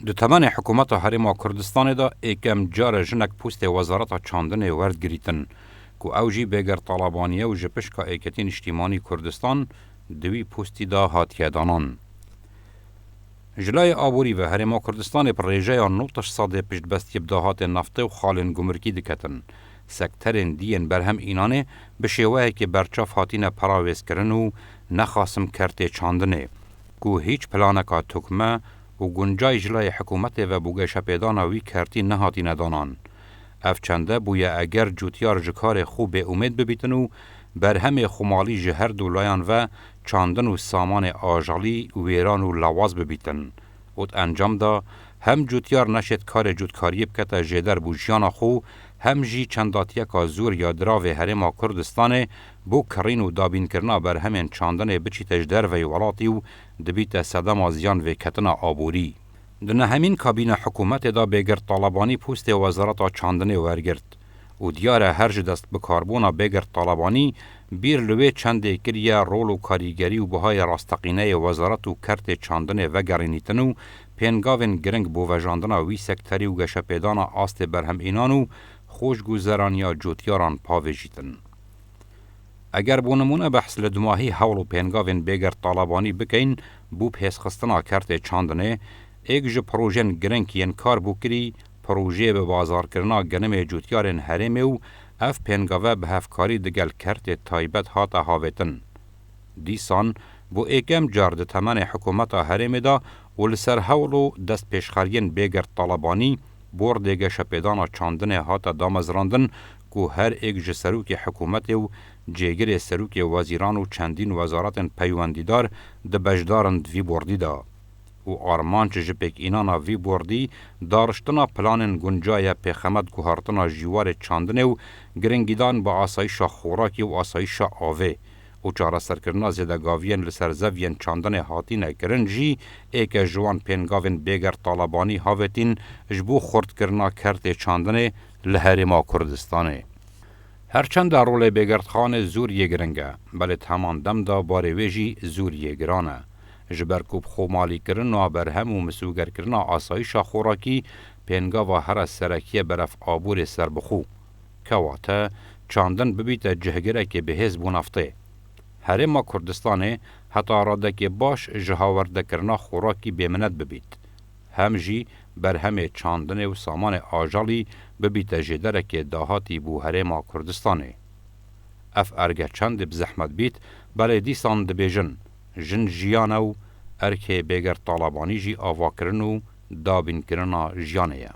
د تمن حکومت هرما کردستان دا اکم جار جنک پوست وزارت چاندن ورد گریتن کو اوجی بگر طالبانیه و جپشکا ایکتین اجتماعی کردستان دوی پوستی دا هاتیه دانان. جلای آبوری و هرما کردستان پر ریجه نوتش ساده پشت بستی بداهات نفته و خالن گمرکی دکتن. سکترین دین برهم اینانه به شیوه که برچاف هاتین پراویز کرن و نخاسم کرته چاندنه کو هیچ پلانکا تکمه و گنجای جلای حکومت و بوگش پیدان وی کرتی نهاتی ندانان. افچنده بویا اگر جوتیار جکار خوب امید ببیتن و برهم خمالی جهر دولایان و چاندن و سامان آجالی ویران و لواز ببیتن. اوت انجام دا هم جوتیار نشد کار جوتکاری بکتا جدر بو جیان خو هم جی چنداتیه که زور یا دراو هرما کردستان بو کرین و دابین کرنا بر همین چاندن بچی تجدر و یوالاتی و دبیت صدام آزیان و کتنا آبوری. دنه همین کابین حکومت دا بگر طالبانی پوست وزارت چاندن ورگرد و دیار هرج دست بکاربونا بگر طالبانی بیر لوی چنده کریه رول و کاریگری و بهای راستقینه وزارت و کرت چاندن وگرینیتن و پینگاوین گرنگ بو وجاندنا وی سکتری و گشپیدانا آست برهم اینانو خوشگوزران یا جوتیاران پاویجیتن. اگر بو نمونه بحث لدماهی حول و پینگاوین بگر طالبانی بکین بو پیس خستنا کرت چاندنه ایک جو پروژن گرنگ ین کار بو کری پروژه به بازار کرنا گنم جوتیارن هرمه و اف پینگاوه به هفکاری دگل کرت تایبت هاتا هاویتن. دیسان بو ایکم جارد تمن حکومت هرمه دا و لسر حولو دست پیشخارین بگر طالبانی بردگه شپیدانا چاندن هاتا دامزراندن که هر ایک جسروک حکومت و جیگر سروک وزیران و چندین وزارت پیوندیدار ده بجدارند وی بردی دا. و آرمانچ جپک اینانا وی بردی دارشتنا پلانن گنجای پیخمد گوهارتنا جیوار چاندنه و گرنگیدان با آسایش خوراکی و آسایش آوه و چاره سرکرنا زدگاوین لسر زوین چاندن هاتین کرنجی ایک جوان پینگاوین بگر طالبانی هاوتین جبو خورد کرنا کرت چاندن لهرما کردستانه. هرچند رول بگردخان زور یگرنگه بله همان دم دا بارویجی زور یگرانه. جبرکوب خومالی کرن و برهم و مسوگر کرن آسایش خوراکی پینگا و هر سرکیه برف آبور سربخو کواته چاندن ببیت جهگره که به حزب و نفته. هرما کردستانه حتی راده که باش جهاورده کرنا خوراکی بمند ببیت. هم جی برهم چاندن و سامان آجالی ببیت جدره که داهاتی بو هرما کردستانه. اف ارگه چند بزحمت بیت بله دیسان دبیجن جن جیانو ارکه بگر طالبانی جی آوا کرنو دابین کرنا جیانه.